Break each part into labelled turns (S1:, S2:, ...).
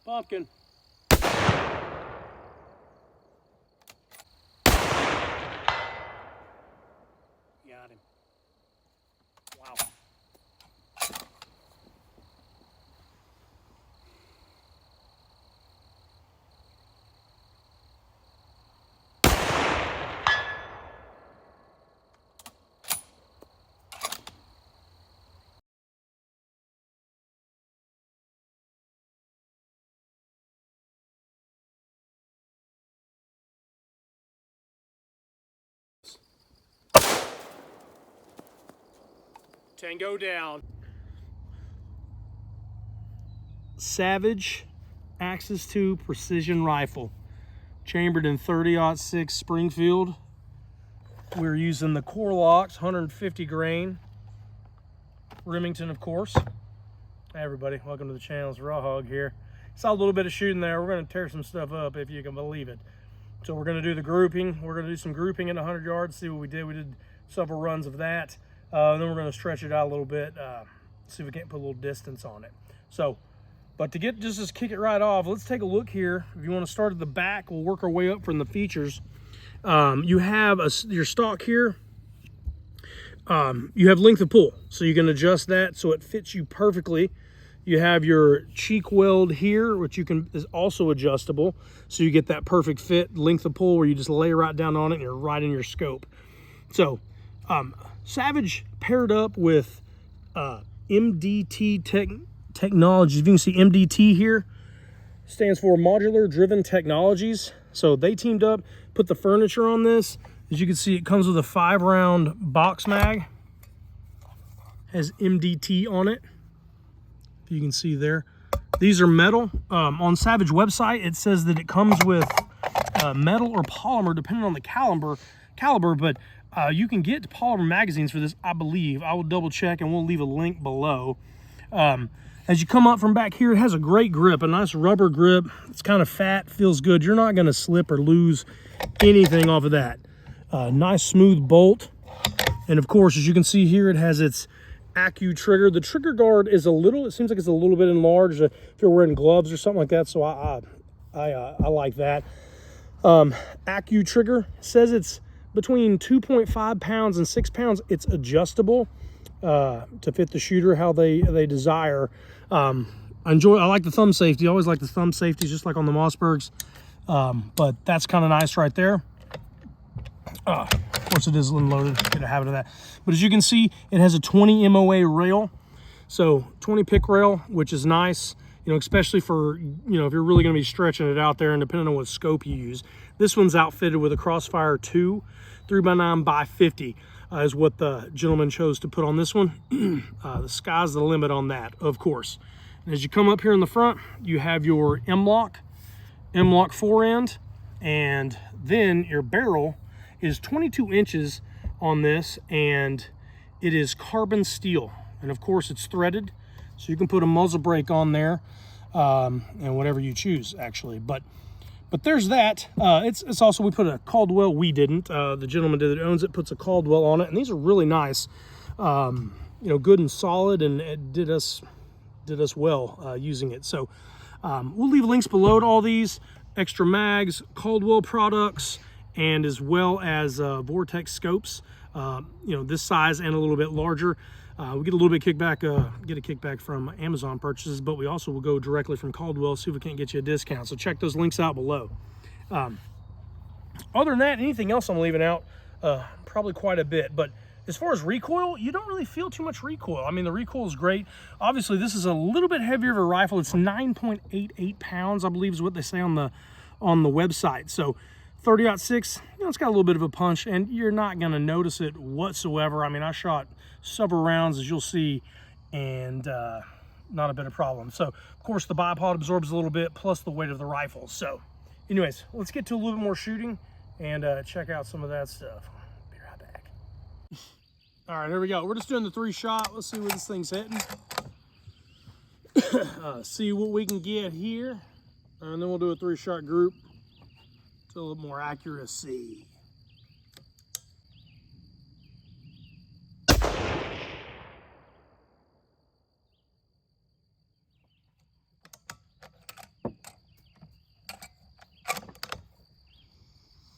S1: Pumpkin. Got him. Wow. Tango down. Savage Axis 2 precision rifle, chambered in 30-06 Springfield. We're using the core locks, 150 grain Remington, of course. Hey everybody, welcome to the channel. It's Raw Hog here. Saw a little bit of shooting there. We're going to tear some stuff up, if you can believe it. So we're going to do the grouping. We're going to do some grouping at 100 yards, see what we did. We did several runs of that. Then we're going to stretch it out a little bit, see if we can't put a little distance on it. So, but to get just kick it right off, let's take a look here. If you want to start at the back, we'll work our way up from the features. You have your stock here. You have length of pull, so you can adjust that so it fits you perfectly. You have your cheek weld here, which is also adjustable, so you get that perfect fit length of pull where you just lay right down on it and you're right in your scope. So Savage paired up with MDT Technologies. If you can see MDT here, stands for Modular Driven Technologies. So they teamed up, put the furniture on this. As you can see, it comes with a 5-round box mag. Has MDT on it. If you can see there. These are metal. On Savage website, it says that it comes with metal or polymer, depending on the caliber, but you can get polymer magazines for this, I believe. I will double check and we'll leave a link below. As you come up from back here, it has a great grip, a nice rubber grip. It's kind of fat, feels good. You're not going to slip or lose anything off of that. Nice smooth bolt. And of course, as you can see here, it has its Accu trigger. The trigger guard is it seems like it's a little bit enlarged if you're wearing gloves or something like that. So I like that. Accu trigger says it's between 2.5 pounds and 6 pounds. It's adjustable to fit the shooter how they desire. I like the thumb safety. I always like the thumb safety, just like on the Mossbergs. But that's kind of nice right there. Of course, it is unloaded. Get a habit of that. But as you can see, it has a 20 MOA rail, so 20 pick rail, which is nice. You know, especially for, you know, if you're really going to be stretching it out there, and depending on what scope you use. This one's outfitted with a Crossfire 2 3x9x50 is what the gentleman chose to put on this one. The sky's the limit on that, of course. And as you come up here in the front, you have your M-Lock forend, and then your barrel is 22 inches on this, and it is carbon steel, and of course it's threaded, so you can put a muzzle brake on there, and whatever you choose actually. But there's that. It's also, we put a Caldwell. We didn't. The gentleman that owns it puts a Caldwell on it, and these are really nice. You know, good and solid, and it did us well using it. So we'll leave links below to all these extra mags, Caldwell Products, and as well as Vortex scopes. You know, this size and a little bit larger. We get a little bit kickback from Amazon purchases, but we also will go directly from Caldwell, see if we can't get you a discount. So check those links out below. Other than that, anything else I'm leaving out? Probably quite a bit. But as far as recoil, you don't really feel too much recoil. I mean, the recoil is great. Obviously, this is a little bit heavier of a rifle. It's 9.88 pounds, I believe is what they say on the website. So 30-06, you know, it's got a little bit of a punch, and you're not going to notice it whatsoever. I mean, I shot several rounds, as you'll see, and not a bit of problem. So, of course, the bipod absorbs a little bit, plus the weight of the rifle. So, anyways, let's get to a little bit more shooting and check out some of that stuff. Be right back. All right, here we go. We're just doing the 3-shot. Let's see where this thing's hitting. See what we can get here, and then we'll do a 3-shot group. A little more accuracy.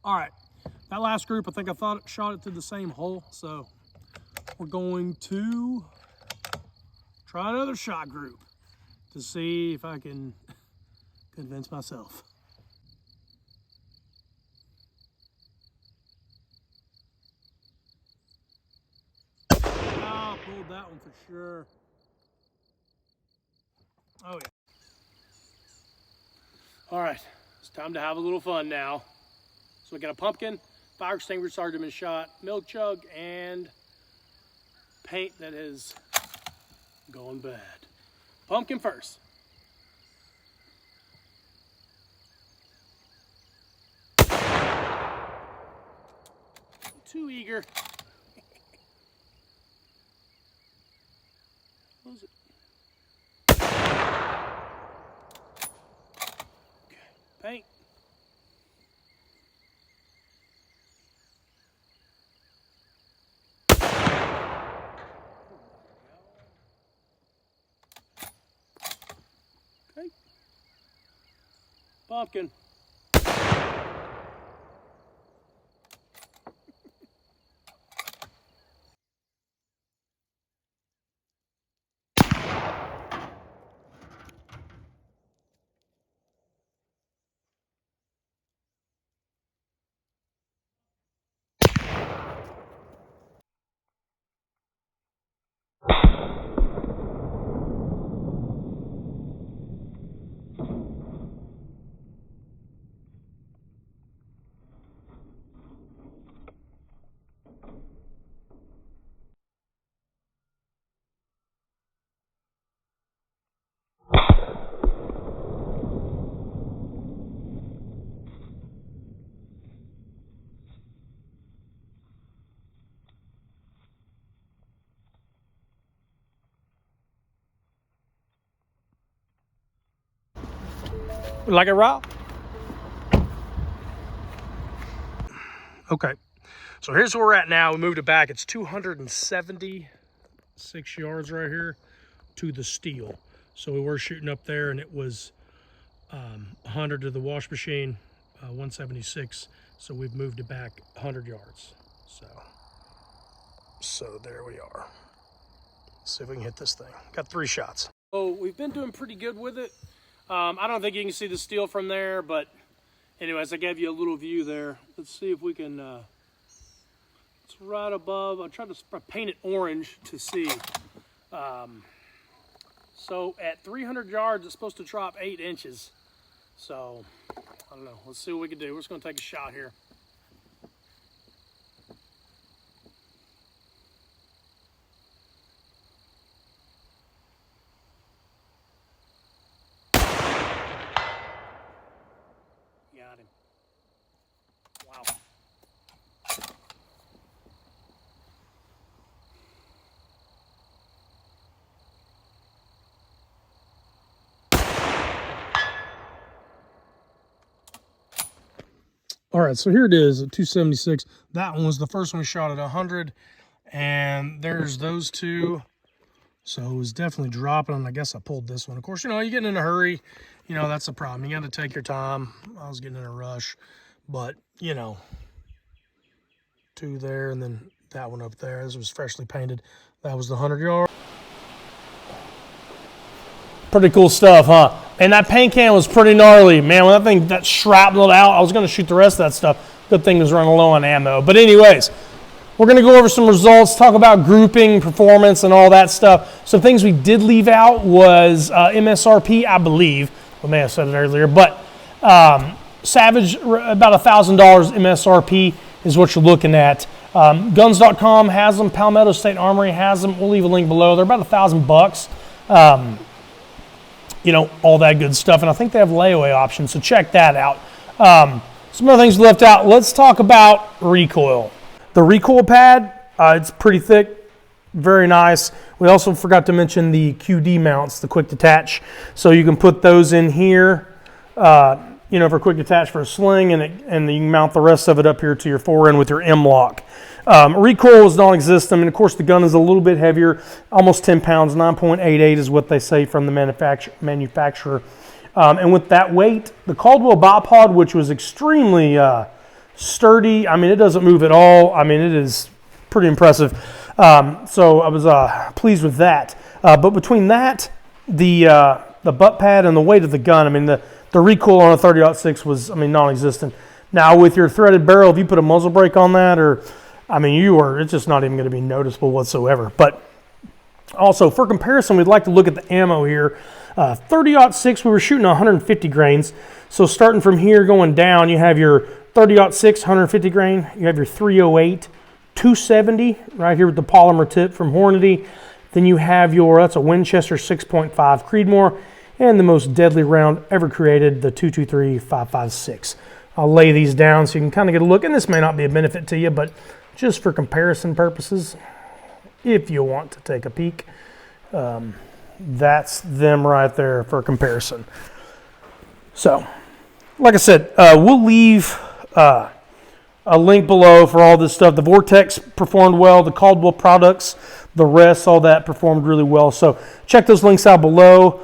S1: All right, that last group, I think I shot it through the same hole, so we're going to try another shot group to see if I can convince myself. Oh, pulled that one for sure. Oh yeah. All right, it's time to have a little fun now. So we got a pumpkin, fire extinguisher sergeant been shot, milk jug, and paint that has gone bad. Pumpkin first. Too eager. Close it. Okay, paint. Okay. Pumpkin. Like it raw? Okay, so here's where we're at now. We moved it back. It's 276 yards right here to the steel. So we were shooting up there, and it was 100 to the wash machine, 176. So we've moved it back 100 yards. So there we are. Let's see if we can hit this thing. Got 3 shots. So we've been doing pretty good with it. I don't think you can see the steel from there, but anyways, I gave you a little view there. Let's see if we can, it's right above. I tried to paint it orange to see. So at 300 yards, it's supposed to drop 8 inches. So, I don't know. Let's see what we can do. We're just going to take a shot here. Got him. Wow. All right, so here it is at 276. That one was the first one we shot at 100, and there's those two. So it was definitely dropping, and I guess I pulled this one. Of course, you know, you get in a hurry, you know, that's the problem. You got to take your time. I was getting in a rush, but, you know, 2 there, and then that one up there. This was freshly painted. That was the 100-yard. Pretty cool stuff, huh? And that paint can was pretty gnarly. Man, when that thing that shrapneled out, I was going to shoot the rest of that stuff. Good thing it was running low on ammo. But anyways, we're going to go over some results, talk about grouping, performance, and all that stuff. Some things we did leave out was MSRP, I believe. I may have said it earlier. But Savage, about $1,000 MSRP is what you're looking at. Guns.com has them. Palmetto State Armory has them. We'll leave a link below. They're about $1,000. You know, all that good stuff. And I think they have layaway options, so check that out. Some other things left out. Let's talk about recoil. The recoil pad, it's pretty thick, very nice. We also forgot to mention the QD mounts, the quick detach. So you can put those in here, you know, for quick detach for a sling, and you can mount the rest of it up here to your fore end with your M-lock. Recoil is non-existent, and of course the gun is a little bit heavier, almost 10 pounds, 9.88 is what they say from the manufacturer. And with that weight, the Caldwell bipod, which was extremely sturdy. I mean, it doesn't move at all. I mean, it is pretty impressive. So I was pleased with that. But between that, the butt pad and the weight of the gun, I mean, the recoil on a 30-06 was, I mean, non-existent. Now with your threaded barrel, if you put a muzzle brake on that, or, I mean, it's just not even going to be noticeable whatsoever. But also, for comparison, we'd like to look at the ammo here. 30-06, we were shooting 150 grains. So starting from here going down, you have your 30-06, 150 grain. You have your 308, 270, right here with the polymer tip from Hornady. Then you have that's a Winchester 6.5 Creedmoor, and the most deadly round ever created, the 223-556. I'll lay these down so you can kind of get a look, and this may not be a benefit to you, but just for comparison purposes, if you want to take a peek, that's them right there for comparison. So, like I said, we'll leave a link below for all this stuff. The Vortex performed well, the Caldwell Products, the rest, all that performed really well. So check those links out below.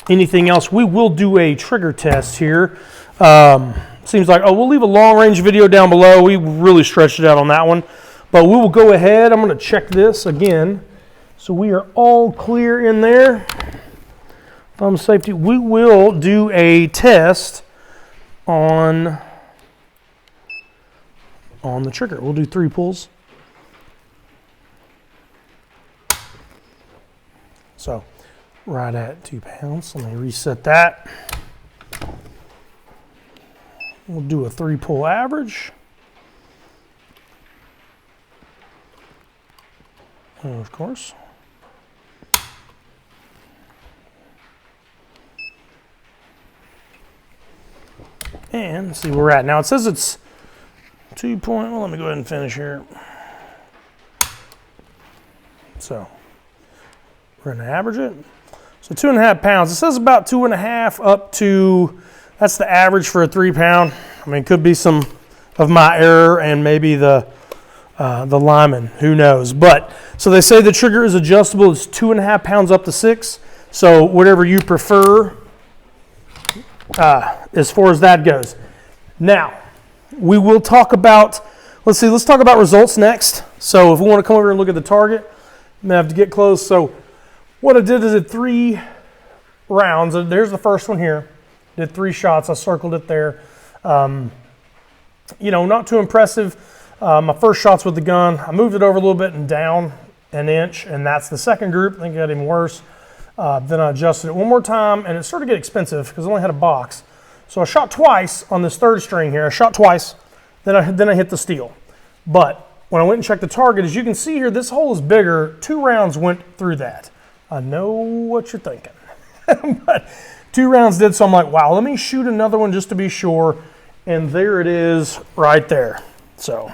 S1: Anything else? We will do a trigger test here. Seems like, we'll leave a long range video down below. We really stretched it out on that one. But we will go ahead. I'm going to check this again. So we are all clear in there. Thumb safety. We will do a test on the trigger. We'll do 3 pulls. So right at 2 pounds. Let me reset that. We'll do a 3-pull average. And of course. And see where we're at. Now it says it's 2 point, well, let me go ahead and finish here. So we're going to average it. So 2.5 pounds. It says about 2.5 up to, that's the average for a 3 pound. I mean, it could be some of my error and maybe the lineman, who knows. But, so they say the trigger is adjustable. It's 2.5 pounds up to 6. So whatever you prefer as far as that goes. Now, we will talk about, let's talk about results next. So if we want to come over and look at the target, I'm going to have to get close. So what I did is did 3 rounds. There's the first one here. Did 3 shots. I circled it there. Not too impressive. My first shots with the gun, I moved it over a little bit and down an inch, and that's the second group. I think it got even worse. Then I adjusted it one more time, and it started to get expensive because I only had a box. So I shot twice on this third string here. I shot twice, then I hit the steel. But when I went and checked the target, as you can see here, this hole is bigger. 2 rounds went through that. I know what you're thinking. But 2 rounds did, so I'm like, wow, let me shoot another one just to be sure. And there it is right there. So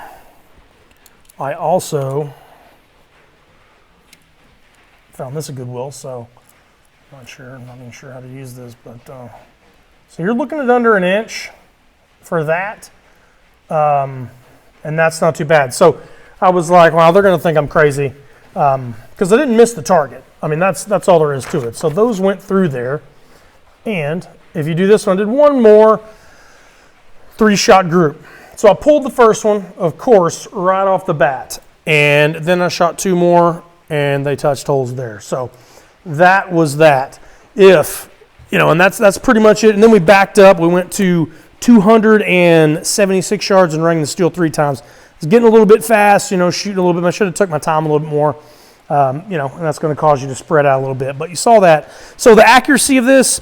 S1: I also found this a Goodwill, so I'm not even sure how to use this, but so you're looking at under an inch for that, and that's not too bad. So I was like, wow, they're going to think I'm crazy because I didn't miss the target. I mean, that's all there is to it. So those went through there, and if you do this one, I did one more 3-shot group. So I pulled the first one, of course, right off the bat, and then I shot 2 more, and they touched holes there. So that was that. And that's pretty much it. And then we backed up. We went to 276 yards and rang the steel 3 times. It's getting a little bit fast, shooting a little bit. I should have took my time a little bit more, and that's going to cause you to spread out a little bit. But you saw that. So the accuracy of this,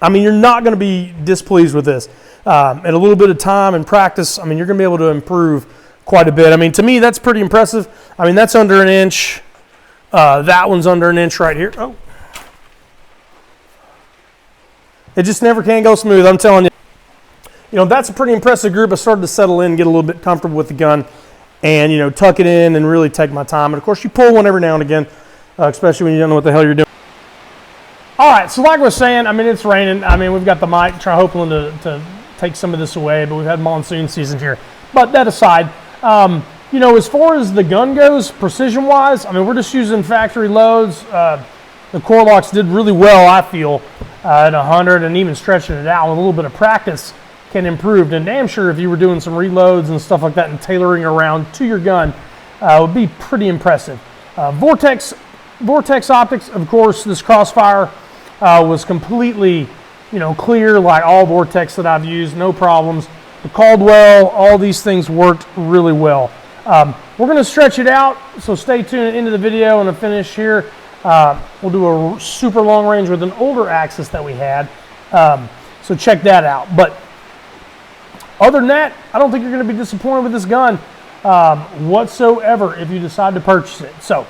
S1: I mean, you're not going to be displeased with this. At a little bit of time and practice, I mean, you're going to be able to improve quite a bit. I mean, to me, that's pretty impressive. I mean, that's under an inch. That one's under an inch right here. Oh. It just never can go smooth, I'm telling you. That's a pretty impressive group. I started to settle in, get a little bit comfortable with the gun, and, tuck it in and really take my time. And, of course, you pull one every now and again, especially when you don't know what the hell you're doing. All right, so like I was saying, I mean, it's raining. I mean, we've got the mic, hoping to take some of this away, but we've had monsoon season here. But that aside, as far as the gun goes, precision-wise, I mean, we're just using factory loads. The core locks did really well, I feel, at 100, and even stretching it out with a little bit of practice. can improve. And damn sure if you were doing some reloads and stuff like that and tailoring around to your gun, would be pretty impressive. Vortex optics, of course, this Crossfire was completely, clear, like all Vortex that I've used, no problems. The Caldwell, all these things worked really well. We're going to stretch it out, so stay tuned into the video and the finish here. We'll do a super long range with an older Axis that we had, so check that out. But other than that, I don't think you're going to be disappointed with this gun whatsoever if you decide to purchase it. So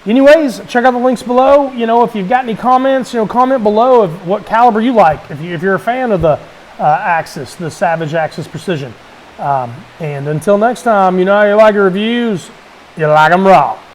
S1: anyways, check out the links below. If you've got any comments, comment below of what caliber you like. If you're a fan of the Axis, the Savage Axis Precision. And until next time, you like your reviews, you like them raw.